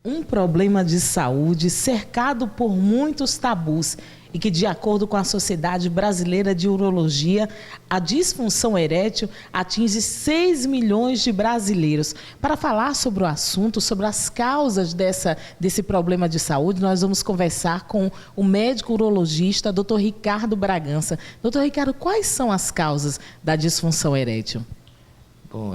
Um problema de saúde cercado por muitos tabus e que, de acordo com a Sociedade Brasileira de Urologia, a disfunção erétil atinge 6 milhões de brasileiros. Para falar sobre o assunto, sobre as causas desse problema de saúde, nós vamos conversar com o médico urologista, Dr. Ricardo Bragança. Dr. Ricardo, quais são as causas da disfunção erétil? Bom,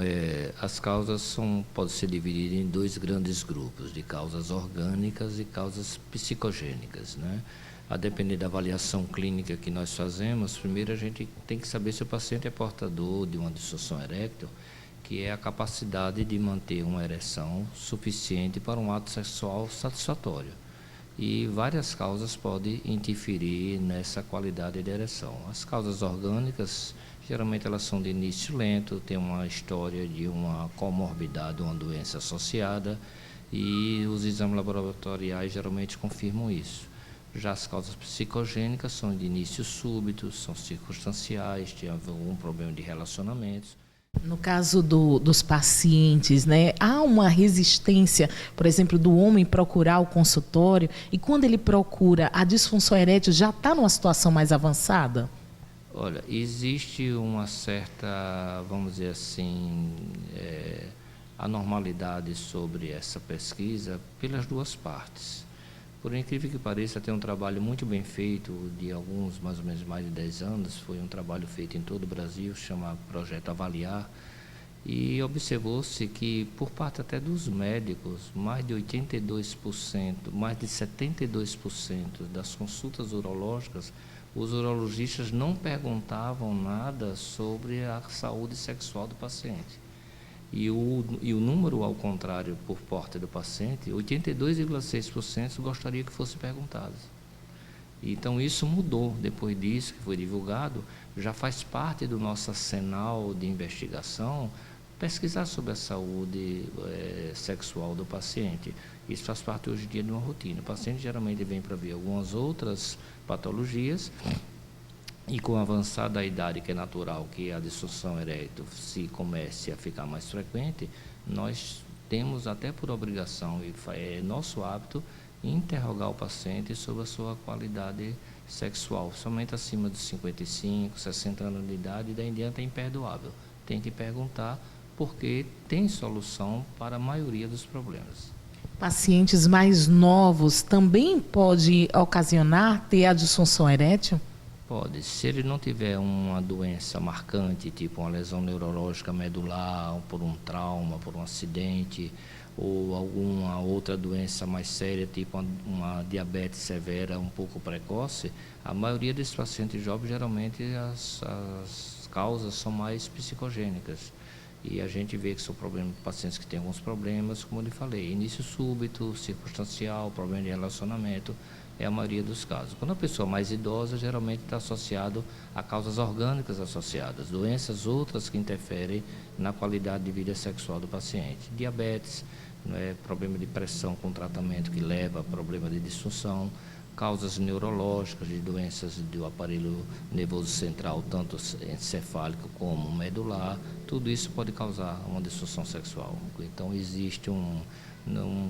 as causas podem ser divididas em dois grandes grupos, de causas orgânicas e causas psicogênicas, né? A depender da avaliação clínica que nós fazemos, primeiro a gente tem que saber se o paciente é portador de uma disfunção erétil, que é a capacidade de manter uma ereção suficiente para um ato sexual satisfatório. E várias causas podem interferir nessa qualidade de ereção. As causas orgânicas, geralmente elas são de início lento, tem uma história de uma comorbidade, uma doença associada, e os exames laboratoriais geralmente confirmam isso. Já as causas psicogênicas são de início súbito, são circunstanciais, tem algum problema de relacionamentos. No caso dos pacientes, né, há uma resistência, por exemplo, do homem procurar o consultório, e quando ele procura, a disfunção erétil já está numa situação mais avançada? Olha, existe uma certa, vamos dizer assim, anormalidade sobre essa pesquisa pelas duas partes. Por incrível que pareça, tem um trabalho muito bem feito, de alguns, mais ou menos, mais de 10 anos, foi um trabalho feito em todo o Brasil, chama Projeto Avaliar, e observou-se que, por parte até dos médicos, mais de 82%, mais de 72% das consultas urológicas, os urologistas não perguntavam nada sobre a saúde sexual do paciente. E o número, ao contrário, por parte do paciente, 82,6% gostaria que fosse perguntado. Então, isso mudou. Depois disso, que foi divulgado, já faz parte do nosso arsenal de investigação pesquisar sobre a saúde sexual do paciente. Isso faz parte, hoje em dia, de uma rotina. O paciente geralmente vem para ver algumas outras patologias, e com a avançada idade, que é natural que a disfunção erétil se comece a ficar mais frequente, nós temos até por obrigação, e é nosso hábito, interrogar o paciente sobre a sua qualidade sexual. Somente acima dos 55, 60 anos de idade, e daí em diante é imperdoável. Tem que perguntar, porque tem solução para a maioria dos problemas. Pacientes mais novos também pode ocasionar ter a disfunção erétil? Pode. Se ele não tiver uma doença marcante, tipo uma lesão neurológica medular, por um trauma, por um acidente, ou alguma outra doença mais séria, tipo uma diabetes severa um pouco precoce, a maioria desses pacientes jovens, geralmente, as causas são mais psicogênicas. E a gente vê que são pacientes que têm alguns problemas, como eu lhe falei, início súbito, circunstancial, problema de relacionamento, é a maioria dos casos. Quando a pessoa é mais idosa, geralmente está associado a causas orgânicas associadas, doenças outras que interferem na qualidade de vida sexual do paciente. Diabetes, problema de pressão com tratamento que leva a problema de disfunção, causas neurológicas, de doenças do aparelho nervoso central, tanto encefálico como medular, tudo isso pode causar uma disfunção sexual. Então, existe um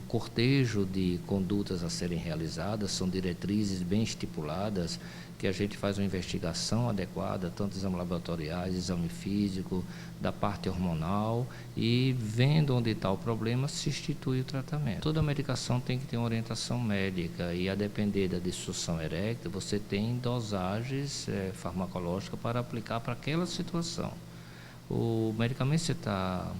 cortejo de condutas a serem realizadas, são diretrizes bem estipuladas, que a gente faz uma investigação adequada, tanto exames laboratoriais, exame físico, da parte hormonal, e vendo onde está o problema, se institui o tratamento. Toda medicação tem que ter uma orientação médica, e a depender da disfunção erétil, você tem dosagens farmacológicas para aplicar para aquela situação. O medicamento que você está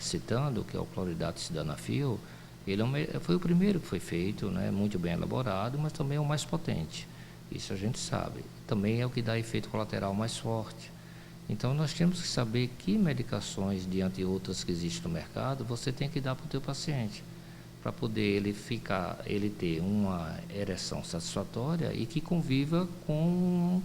citando, que é o cloridato sildenafil, ele foi o primeiro que foi feito, né, muito bem elaborado, mas também é o mais potente. Isso a gente sabe. Também é o que dá efeito colateral mais forte. Então, nós temos que saber que medicações, diante de outras que existem no mercado, você tem que dar para o teu paciente, para poder ele ter uma ereção satisfatória e que conviva com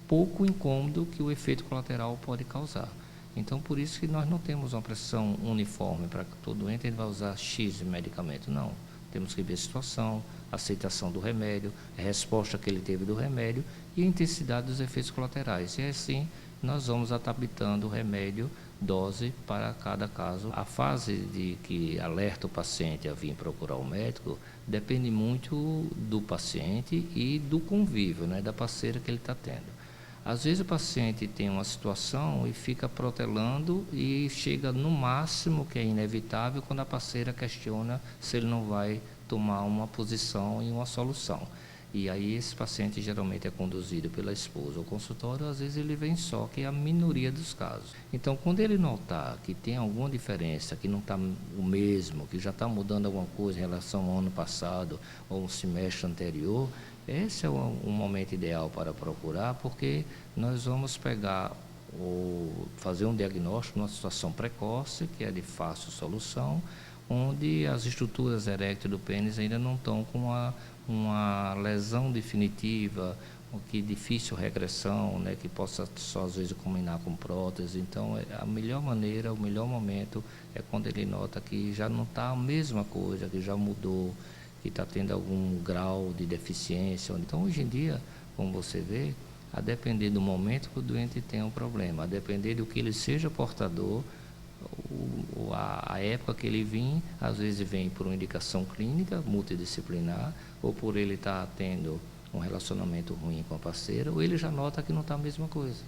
pouco incômodo que o efeito colateral pode causar. Então, por isso que nós não temos uma pressão uniforme para que todo doente ele vai usar X medicamento, não. Temos que ver a situação, a aceitação do remédio, a resposta que ele teve do remédio e a intensidade dos efeitos colaterais. E assim, nós vamos adaptando o remédio, dose para cada caso. A fase de que alerta o paciente a vir procurar o médico depende muito do paciente e do convívio, né, da parceira que ele está tendo. Às vezes o paciente tem uma situação e fica protelando e chega no máximo, que é inevitável, quando a parceira questiona se ele não vai tomar uma posição e uma solução. E aí esse paciente geralmente é conduzido pela esposa ao consultório, às vezes ele vem só, que é a minoria dos casos. Então, quando ele notar que tem alguma diferença, que não está o mesmo, que já está mudando alguma coisa em relação ao ano passado ou um semestre anterior, esse é o momento ideal para procurar, porque nós vamos pegar ou fazer um diagnóstico numa situação precoce, que é de fácil solução, onde as estruturas erécteis do pênis ainda não estão com uma lesão definitiva, que difícil regressão, né, que possa só às vezes combinar com prótese. Então, a melhor maneira, o melhor momento é quando ele nota que já não está a mesma coisa, que já mudou, que está tendo algum grau de deficiência. Então, hoje em dia, como você vê, a depender do momento que o doente tem um problema, a depender do que ele seja portador, a época que ele vem, às vezes vem por uma indicação clínica, multidisciplinar, ou por ele estar tendo um relacionamento ruim com a parceira, ou ele já nota que não está a mesma coisa.